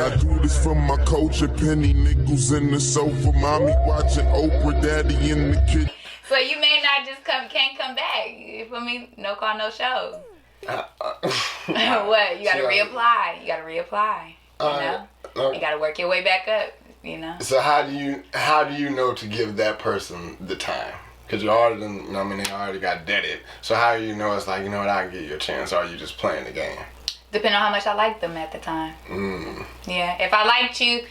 I do this for my culture, penny nickels in the sofa, mommy watching Oprah, daddy in the kitchen. So you may not just can't come back. You feel me? No call, no show. What? You gotta reapply. You gotta reapply. You know? You gotta work your way back up. You know. So how do you know to give that person the time? Because you already, they already got deaded. So how do you know it's like, you know what, I'll give you a chance, or are you just playing the game? Depending on how much I liked them at the time. Yeah. If I liked you,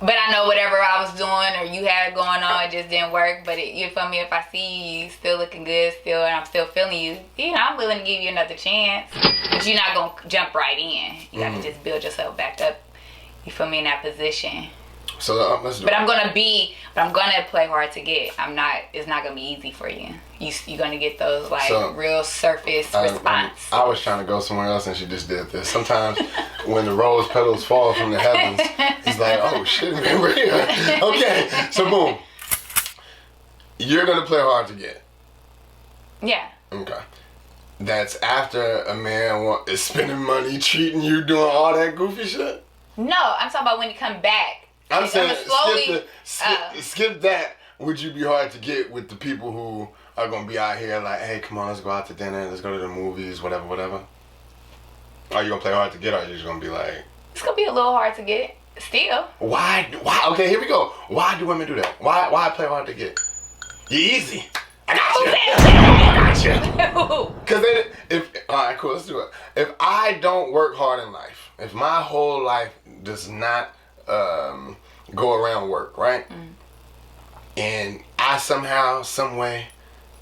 but I know whatever I was doing or you had going on, it just didn't work. But you feel me? If I see you still looking good, and I'm still feeling you, I'm willing to give you another chance. But you're not gonna jump right in. You gotta just build yourself back up. You feel me, in that position. So let's do But I'm gonna play hard to get. It's not gonna be easy for you. You're gonna get those real surface response. I was trying to go somewhere else and she just did this. Sometimes when the rose petals fall from the heavens, it's like, oh shit, we're here. Okay, so boom. You're gonna play hard to get. Yeah. Okay. That's after a man is spending money, treating you, doing all that goofy shit? No, I'm talking about when you come back. I'm saying skip that. Would you be hard to get with the people who are gonna be out here like, hey, come on, let's go out to dinner, let's go to the movies, whatever? Are you gonna play hard to get, or are you just gonna be like? It's gonna be a little hard to get. Still. Why? Okay, here we go. Why do women do that? Why play hard to get? You're easy. I got you. Because alright, cool, let's do it. If I don't work hard in life, if my whole life does not go around work, right? And I somehow, some way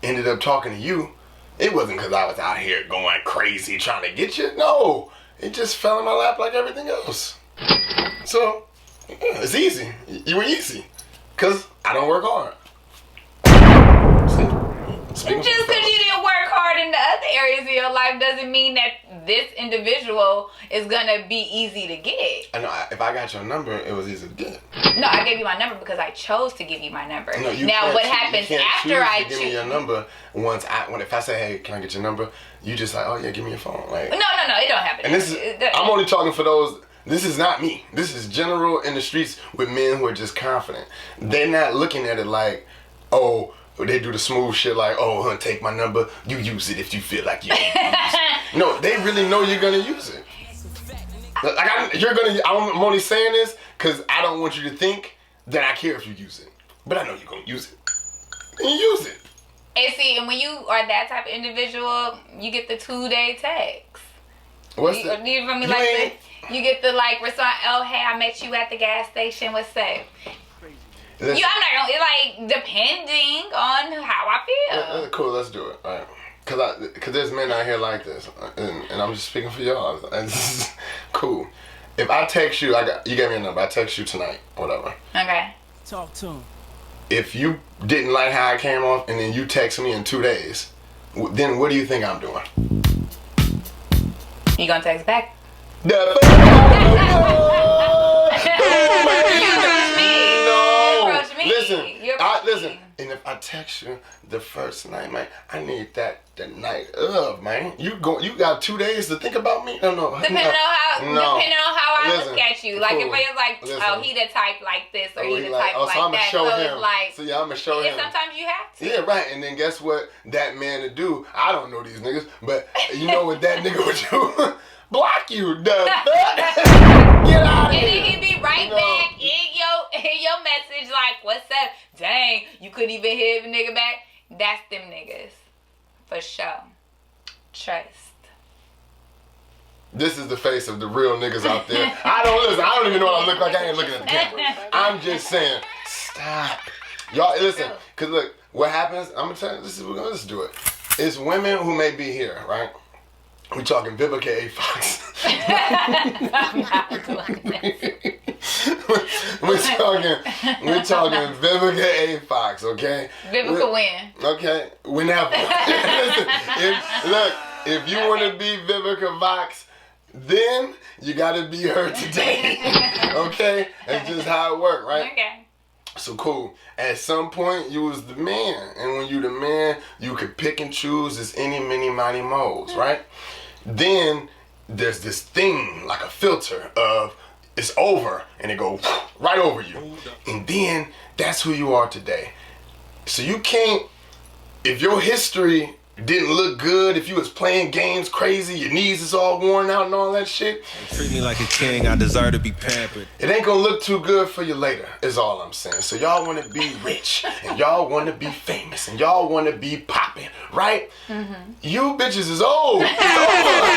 ended up talking to you, it wasn't because I was out here going crazy trying to get you. No, it just fell in my lap like everything else. So, it's easy. You were easy. Because I don't work hard. Just because you didn't work hard in the other areas of your life doesn't mean that this individual is gonna be easy to get. I know. If I got your number, it was easy to get. No, I gave you my number because I chose to give you my number. No, now, what happens after I give me your number? If I say, hey, can I get your number? You just like, oh yeah, give me your phone. Like, no, it don't happen. And I'm only talking for those. This is not me. This is general in the streets with men who are just confident. They're not looking at it like, oh. They do the smooth shit like, oh, take my number, you use it if you feel like you need to use it. No, they really know you're gonna use it. I'm only saying this because I don't want you to think that I care if you use it. But I know you're gonna use it. And you use it. And see, and when you are that type of individual, you get the 2-day text. What's you feel me? You get the response, oh, hey, I met you at the gas station, what's up? I'm not gonna, depending on how I feel. Cool, let's do it. All right. Cause there's men out here like this, and I'm just speaking for y'all. And this is cool. If I text you, you gave me a number. I text you tonight, whatever. Okay. Talk to him. If you didn't like how I came off, and then you text me in 2 days, then what do you think I'm doing? You gonna text back? Listen, and if I text you the first night, man, I need that the night of, man. You got 2 days to think about me? No. Depending on how I look at you. Like, cool. if it's like, oh, he the type like this, or he the type like so I'm that. Show so him. it's like, so yeah, I'm gonna show him. Sometimes you have to. Yeah, right. And then guess what that man would do? I don't know these niggas, but you know what that nigga would do? Block you, the fuck. Get out of here. And then he'd be right back in your message like, what's up? Dang, you couldn't even hit a nigga back. That's them niggas. For sure. Trust. This is the face of the real niggas out there. I don't even know what I look like. I ain't looking at the camera. I'm just saying, stop. Y'all, listen, because look, what happens, I'm going to tell you, let's do it. It's women who may be here, right? We talking Vivica A. Fox. We're talking Vivica A. Fox, okay? Vivica when? Okay, whenever. Listen, if you want to be Vivica Fox, then you got to be her today. Okay? That's just how it works, right? Okay. So cool. At some point, you was the man. And when you the man, you could pick and choose as any, many, mighty modes, right? Then there's this thing, like a filter of, it's over, and it go right over you. And then that's who you are today. So you can't, if your history didn't look good, if you was playing games crazy, your knees is all worn out and all that shit. Treat me like a king, I deserve to be pampered. It ain't gonna look too good for you later, is all I'm saying. So y'all wanna be rich, and y'all wanna be famous, and y'all wanna be popping, right? You bitches is old. It's over.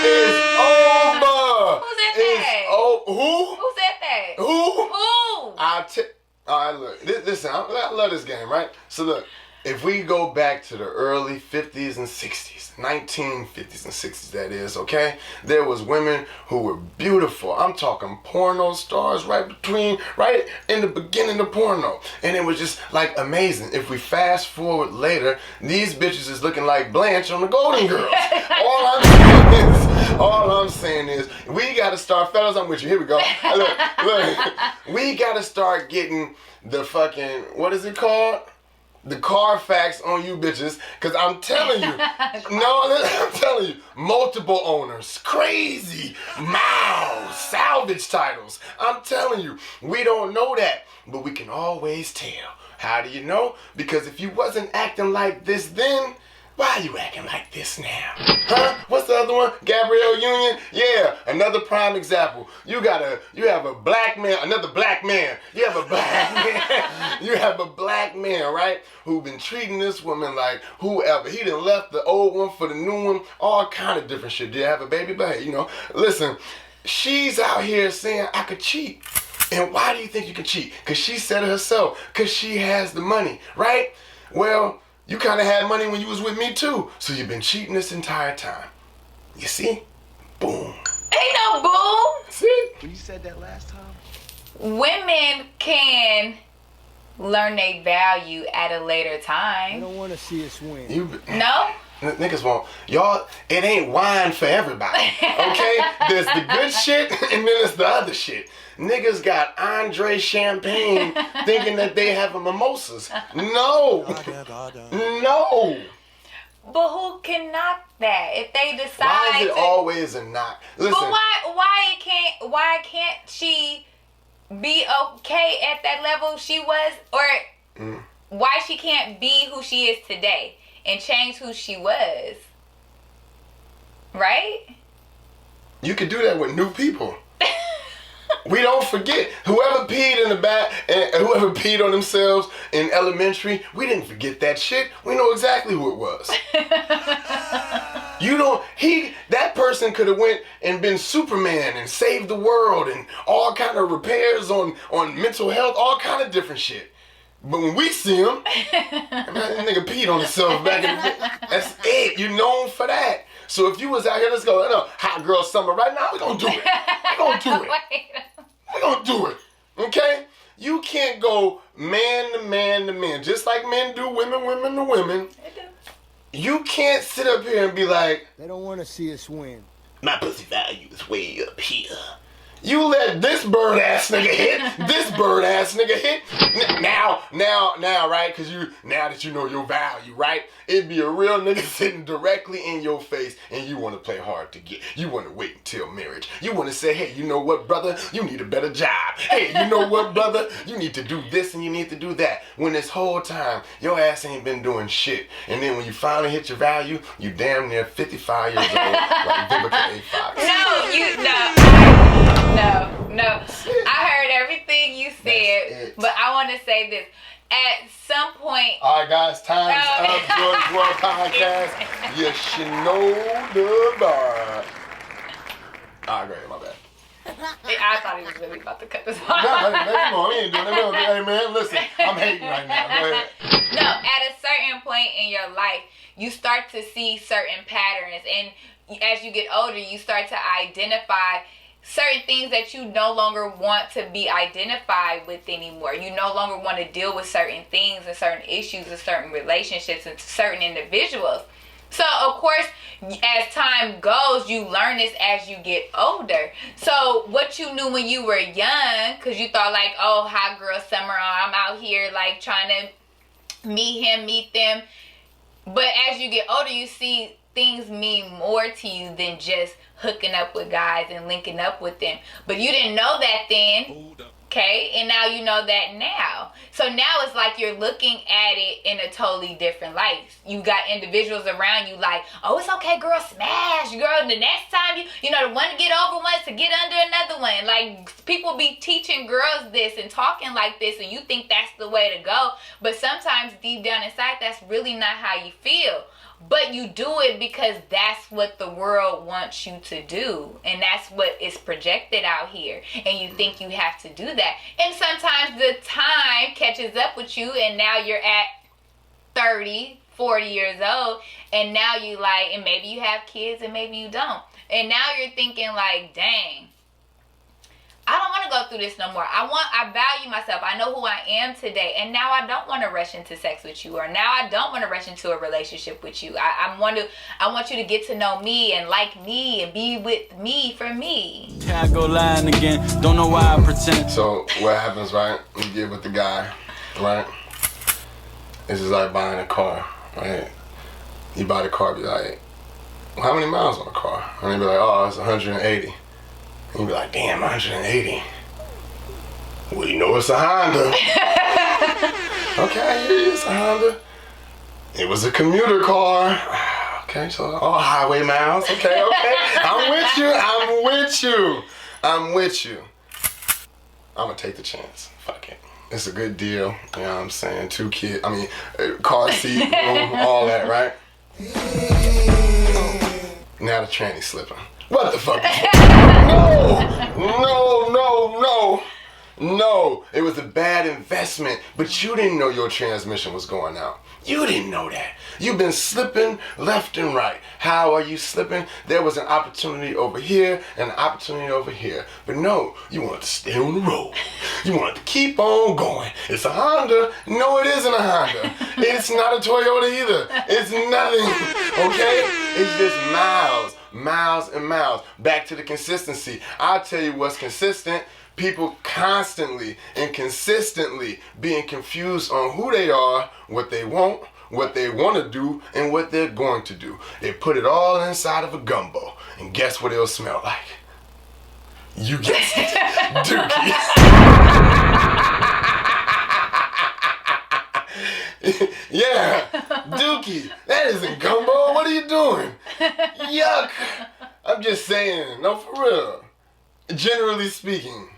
It's over. Who said that? Who? Who said that? Who? Who? All right, look. Listen, I love this game, right? So look, if we go back to the early 50s and 60s, 1950s and 60s, that is, okay? There was women who were beautiful. I'm talking porno stars right in the beginning of porno. And it was just like amazing. If we fast forward later, these bitches is looking like Blanche on the Golden Girls. All I'm saying is, we gotta start, fellas, I'm with you, here we go. Look, we gotta start getting the fucking, what is it called? The Carfax on you bitches, because I'm telling you, I'm telling you, multiple owners, crazy, salvage titles. I'm telling you, we don't know that, but we can always tell. How do you know? Because if you wasn't acting like this then, why are you acting like this now? Huh? What's the other one? Gabrielle Union? Yeah, another prime example. You have a black man, another black man. You have a black man. You have a black man, right? Who been treating this woman like whoever. He done left the old one for the new one. All kind of different shit. Did you have a baby? But hey, you know, listen, she's out here saying I could cheat. And why do you think you can cheat? Because she said it herself. Because she has the money, right? Well, you kind of had money when you was with me too. So you've been cheating this entire time. You see? Boom. Ain't no boom. See? When you said that last time? Women can learn their value at a later I time. don't want to see us win. No? Niggas won't. Y'all, it ain't wine for everybody. Okay? There's the good shit and then there's the other shit. Niggas got Andre Champagne thinking that they having mimosas. No. No. But who can knock that if they decide? Why is it always a knock? Listen. But why can't she be okay at that level she was, or why she can't be who she is today and change who she was? Right? You could do that with new people. We don't forget. Whoever peed in the back and whoever peed on themselves in elementary, we didn't forget that shit. We know exactly who it was. That person could have went and been Superman and saved the world and all kind of repairs on mental health, all kind of different shit. But when we see him, that nigga peed on himself back in the day. That's it. You known for that. So if you was out here, let's go, hot girl summer right now, we're going to do it. We're going to do it. We're going to do it. Okay? You can't go man to man to man. Just like men do, women to women. You can't sit up here and be like, They don't want to see us win. my pussy value is way up here. You let this bird ass nigga hit, this bird ass nigga hit. Now, right? Because now that you know your value, right? It'd be a real nigga sitting directly in your face and you want to play hard to get. You want to wait until marriage. You want to say, hey, you know what, brother? You need a better job. Hey, you know what, brother? You need to do this and you need to do that. When this whole time, your ass ain't been doing shit. And then when you finally hit your value, you damn near 55 years old like Vivica A. Fox. No. I heard everything you said, but I want to say this. At some point... All right, guys, time's up. Jordon's World Podcast. You should know the bar. All right, great, my bad. I thought he was really about to cut this off. No, come on, we ain't doing it. Hey, man, listen, I'm hating right now. Go ahead. No, at a certain point in your life, you start to see certain patterns. And as you get older, you start to identify certain things that you no longer want to be identified with anymore. You no longer want to deal with certain things and certain issues and certain relationships and certain individuals. So, of course, as time goes, you learn this as you get older. So, what you knew when you were young, because you thought like, oh, hot girl summer, I'm out here like trying to meet him, meet them. But as you get older, you see things mean more to you than just hooking up with guys and linking up with them. But you didn't know that then. Okay, and now you know that now. So now it's like you're looking at it in a totally different light. You got individuals around you like, oh, it's okay, girl, smash, girl. The next time you know, the one to get over one is to get under another one. Like, people be teaching girls this and talking like this, and you think that's the way to go. But sometimes deep down inside, that's really not how you feel. But you do it because that's what the world wants you to do. And that's what is projected out here. And you think you have to do that. And sometimes the time catches up with you, and now you're at 30, 40 years old. And now you like, and maybe you have kids and maybe you don't. And now you're thinking like, dang, I don't want to go through this no more. I value myself. I know who I am today. And now I don't want to rush into sex with you. Or now I don't want to rush into a relationship with you. I want you to get to know me and like me and be with me for me. I go lying again. Don't know why I pretend. So what happens, right? You get with the guy, right? This is like buying a car, right? You buy the car, be like, well, how many miles on the car? And they be like, oh, it's 180. And you be like, damn, 180. Well, you know it's a Honda. Okay, it's a Honda. It was a commuter car. Okay, so all highway miles. Okay. I'm with you. I'm gonna take the chance. Fuck it. It's a good deal. You know what I'm saying? 2 kids. I mean, car seat, room, all that, right? Now the tranny slipping. What the fuck? No. It was a bad investment, but you didn't know your transmission was going out. You didn't know that. You've been slipping left and right. How are you slipping? There was an opportunity over here and an opportunity over here. But no, you wanted to stay on the road. You wanted to keep on going. It's a Honda. No, it isn't a Honda. It's not a Toyota either. It's nothing, okay? It's just miles and miles. Back to the consistency. I'll tell you what's consistent. People constantly and consistently being confused on who they are, what they want to do, and what they're going to do. They put it all inside of a gumbo, and guess what it'll smell like? You guessed it. Dookie. Yeah, Dookie. That isn't gumbo. What are you doing? Yuck. I'm just saying. No, for real. Generally speaking.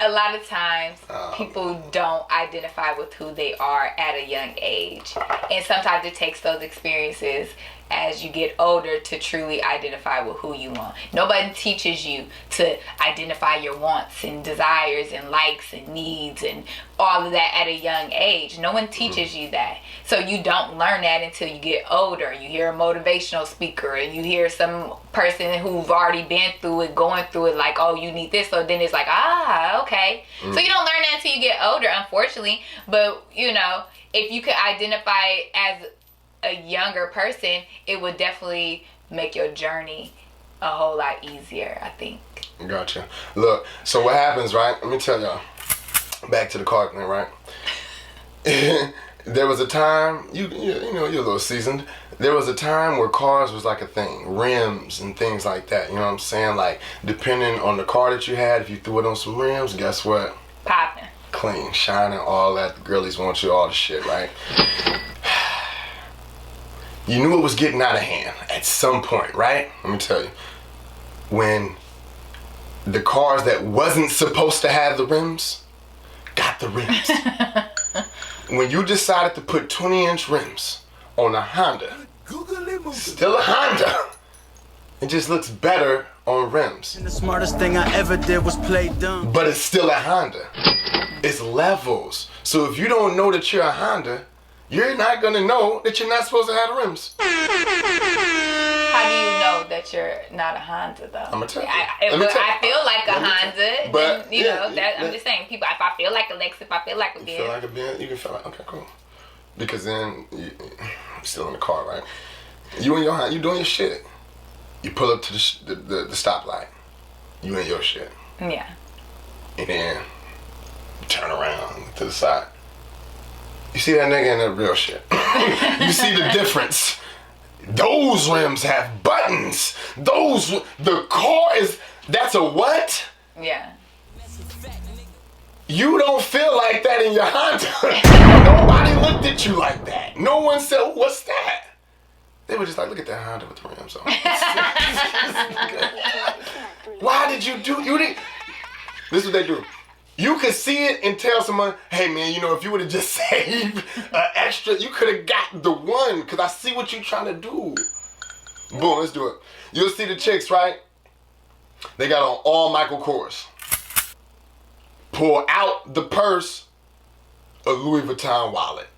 A lot of times, people don't identify with who they are at a young age. And sometimes it takes those experiences as you get older to truly identify with who you want. Nobody teaches you to identify your wants and desires and likes and needs and all of that at a young age. No one teaches you that. So you don't learn that until you get older. You hear a motivational speaker and you hear some person who've already been through it, going through it, like, oh, you need this. So then it's like, okay. So you don't learn that until you get older, unfortunately. But, you know, if you could identify as a younger person, it would definitely make your journey a whole lot easier, I think. Gotcha. Look, so what happens, right? Let me tell y'all. Back to the car thing, right? There was a time, you know, you're a little seasoned. There was a time where cars was like a thing, rims and things like that. You know what I'm saying? Like, depending on the car that you had, if you threw it on some rims, guess what? Popping. Clean, shining, all that. The girlies want you, all the shit, right? You knew it was getting out of hand at some point, right? Let me tell you. When the cars that wasn't supposed to have the rims got the rims. When you decided to put 20-inch rims on a Honda, still a Honda, it just looks better on rims. And the smartest thing I ever did was play dumb. But it's still a Honda. It's levels. So if you don't know that you're a Honda, you're not gonna know that you're not supposed to have the rims. How do you know that you're not a Honda, though? I'm gonna tell you. I feel like a Honda, but then, you know, I'm just saying, people. If I feel like a Lex, if I feel like a Benz, you feel like a Benz, you can feel like, okay, cool. Because then you're still in the car, right? You in your Honda, you doing your shit. You pull up to the stoplight. You in your shit. Yeah. And then you turn around to the side. You see that nigga in that real shit. You see the difference. Those rims have buttons. The car is, that's a what? Yeah. You don't feel like that in your Honda. Nobody looked at you like that. No one said, what's that? They were just like, look at that Honda with the rims on. Why did you do, this is what they do. You could see it and tell someone, hey man, if you would have just saved extra, you could have got the one, because I see what you're trying to do. Boom, let's do it. You'll see the chicks, right? They got on all Michael Kors. Pull out the purse, a Louis Vuitton wallet.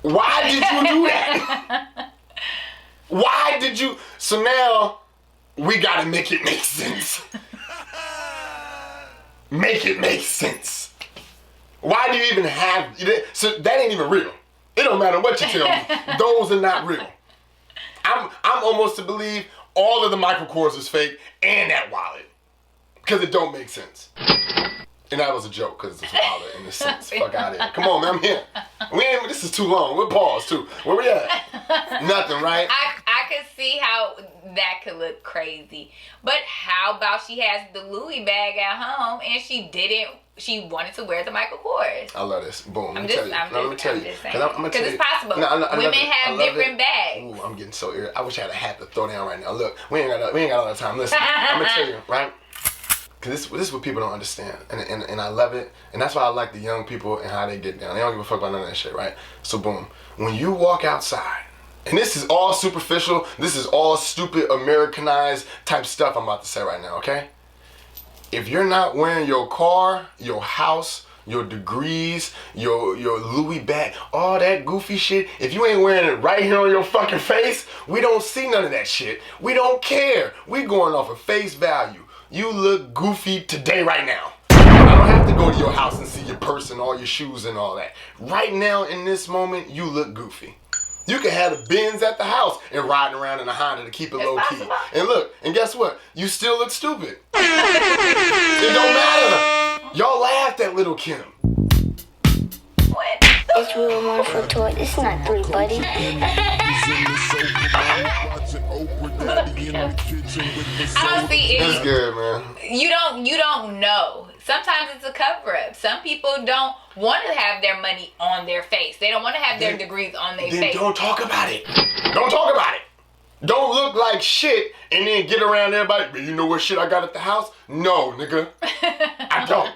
Why did you do that? Why did you? So now, we gotta make it make sense. Make it make sense. Why do you even have, so that ain't even real. It don't matter what you tell me. Those are not real. I'm almost to believe all of the Michael Kors is fake and that wallet. Because it don't make sense. And that was a joke because it's a wallet in a sense. Fuck out of here. Come on, man, I'm here. This is too long. We're paused too. Where we at? Nothing, right? I could see how that could look crazy. But how about she has the Louis bag at home and she wanted to wear the Michael Kors? I love this. Boom. I'm just saying. Because it's possible. Women Women have different bags. Ooh, I'm getting so irritated. I wish I had a hat to throw down right now. Look, we ain't got all that time. Listen, I'm gonna tell you, right? Because this is what people don't understand, and I love it, and that's why I like the young people and how they get down. They don't give a fuck about none of that shit, right? So boom, when you walk outside, and this is all superficial, this is all stupid Americanized type stuff I'm about to say right now, okay? If you're not wearing your car, your house, your degrees, your Louis bag, all that goofy shit, if you ain't wearing it right here on your fucking face, we don't see none of that shit. We don't care. We going off of face value. You look goofy today, right now. I don't have to go to your house and see your purse and all your shoes and all that. Right now, in this moment, you look goofy. You can have the Benz at the house and riding around in a Honda to keep it low key. And look, and guess what? You still look stupid. It don't matter. Y'all laughed at Lil' Kim. What? It's real one for Toyz. It's not 3, buddy. I don't see it. It's good, man. You don't know. Sometimes it's a cover-up. Some people don't want to have their money on their face. They don't want to have their degrees on their face. Then don't talk about it. Don't talk about it. Don't look like shit and then get around everybody. You know what shit I got at the house? No, nigga. I don't.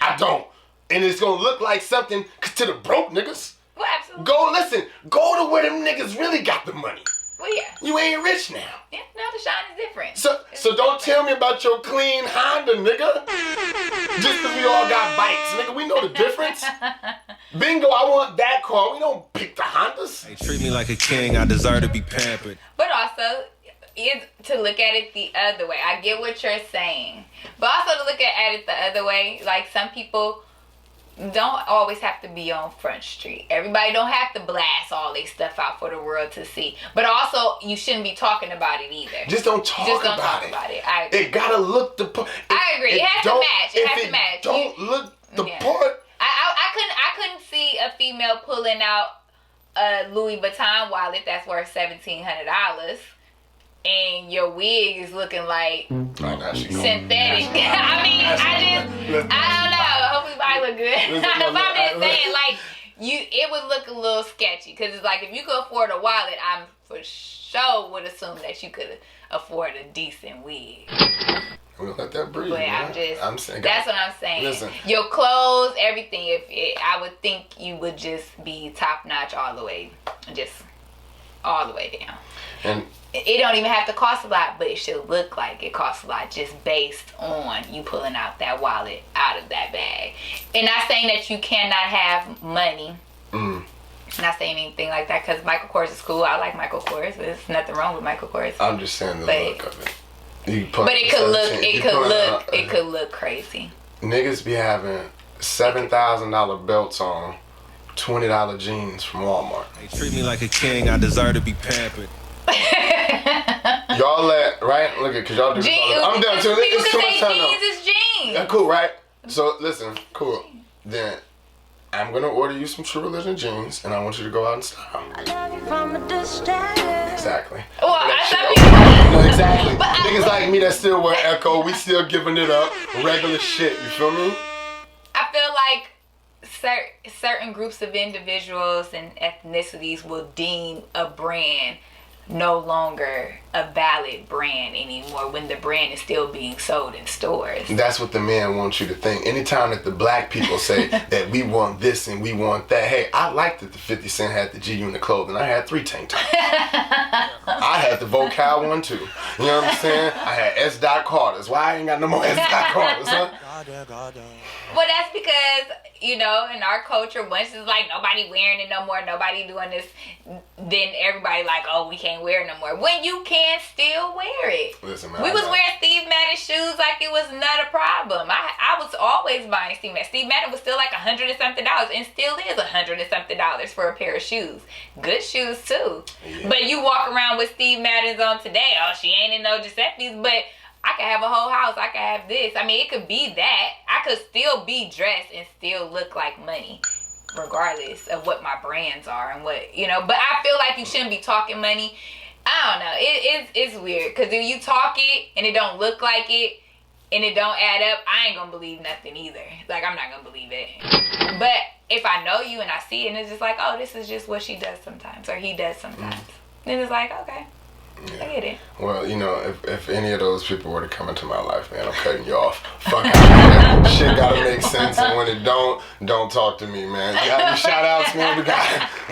I don't. And it's gonna look like something to the broke niggas. Well, absolutely. Go to where them niggas really got the money. Well, yeah. You ain't rich now. Yeah, now the shine is different. So don't tell me about your clean Honda, nigga. Just because we all got bikes, nigga. We know the difference. Bingo, I want that car. We don't pick the Hondas. They treat me like a king. I deserve to be pampered. But also, is to look at it the other way. I get what you're saying. But also to look at it the other way, like some people don't always have to be on Front Street. Everybody don't have to blast all their stuff out for the world to see. But also, you shouldn't be talking about it either. Just don't talk about it. I agree. It gotta look the part. I agree. It has to match. It has to match. Don't look the part. I couldn't see a female pulling out a Louis Vuitton wallet that's worth $1,700. And your wig is looking like synthetic. I mean, I don't know. Hopefully, mine look good. But I'm just saying, like, it would look a little sketchy because it's like if you could afford a wallet, I'm for sure would assume that you could afford a decent wig. We'll let that breathe. But I'm saying, that's what I'm saying. Listen. Your clothes, everything. I would think you would just be top notch all the way down. And it don't even have to cost a lot, but it should look like it costs a lot just based on you pulling out that wallet out of that bag. And not saying that you cannot have money. Not saying anything like that because Michael Kors is cool. I like Michael Kors. There's nothing wrong with Michael Kors. I'm just saying the look of it. But it could look crazy. Niggas be having $7,000 belts on, $20 jeans from Walmart. They treat me like a king. I deserve to be pampered. Y'all right? Look at, cause y'all do this all I'm done too. It's too much time. Jeans is jeans. Yeah, cool, right? So listen, cool. Then I'm gonna order you some True Religion jeans, and I want you to go out in style. Exactly. Well, I No, exactly. Niggas like me that still wear Echo, we still giving it up. Regular shit, you feel me? I feel like certain groups of individuals and ethnicities will deem a brand no longer a valid brand anymore when the brand is still being sold in stores. That's what the man wants you to think. Anytime that the black people say that we want this and we want that, hey, I like that the 50 Cent had the G Unit clothing. I had 3 tank tops. I had the Vocal one too. You know what I'm saying? I had S. Carter's. Why I ain't got no more S. Carter's, huh? Well, that's because, you know, in our culture, once it's like nobody wearing it no more, nobody doing this, then everybody like, oh, we can't wear it no more. When you can still wear it. Listen, man, we was wearing Steve Madden shoes like it was not a problem. I was always buying Steve Madden. Steve Madden was still like $100 and something and still is $100 and something for a pair of shoes. Good shoes too. Yeah. But you walk around with Steve Madden's on today. Oh, she ain't in no Giuseppe's, but I could have a whole house. I could have this. I mean, it could be that. I could still be dressed and still look like money, regardless of what my brands are and what, you know. But I feel like you shouldn't be talking money. I don't know. It's weird. Because if you talk it and it don't look like it and it don't add up, I ain't going to believe nothing either. Like, I'm not going to believe it. But if I know you and I see it and it's just like, oh, this is just what she does sometimes or he does sometimes. Then it's like, okay. Yeah. I get it. Well, you know, if any of those people were to come into my life, man, I'm cutting you off. Fuck out. Shit gotta make sense, and when it don't talk to me, man. You got any shout outs, man?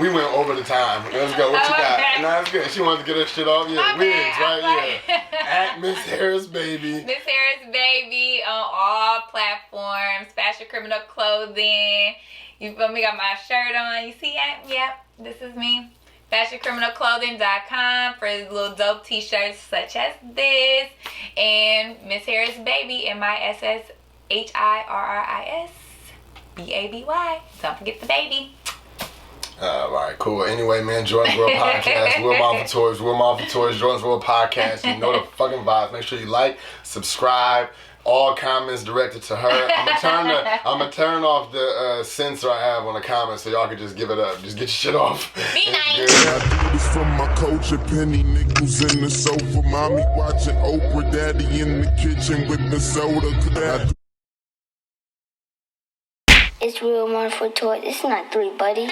We went over the time. Let's go. What you got? No, that's good. She wanted to get her shit off. Yeah, wigs, right? Yeah. At Miss Harris Baby. Miss Harris Baby on all platforms. Fashion Criminal Clothing. You feel me? Got my shirt on. You see it? Yep. This is me. FashionCriminalClothing.com for little dope t-shirts such as this. And Miss Harris Baby, MISSHIRRIS BABY. Don't forget the baby. Alright, cool. Anyway, man, Jordon's World Podcast. We're Mom for Toys. We're Mom for Toys. Jordon's World Podcast. You know the fucking vibes. Make sure you like, subscribe. All comments directed to her. I'm gonna turn off the censor I have on the comments so y'all can just give it up. Just get your shit off. Be nice. I do this from my culture, penny nickels in the sofa, mommy watching Oprah, daddy in the kitchen with the soda. It's real Mom for Toyz. It's not 3, buddy.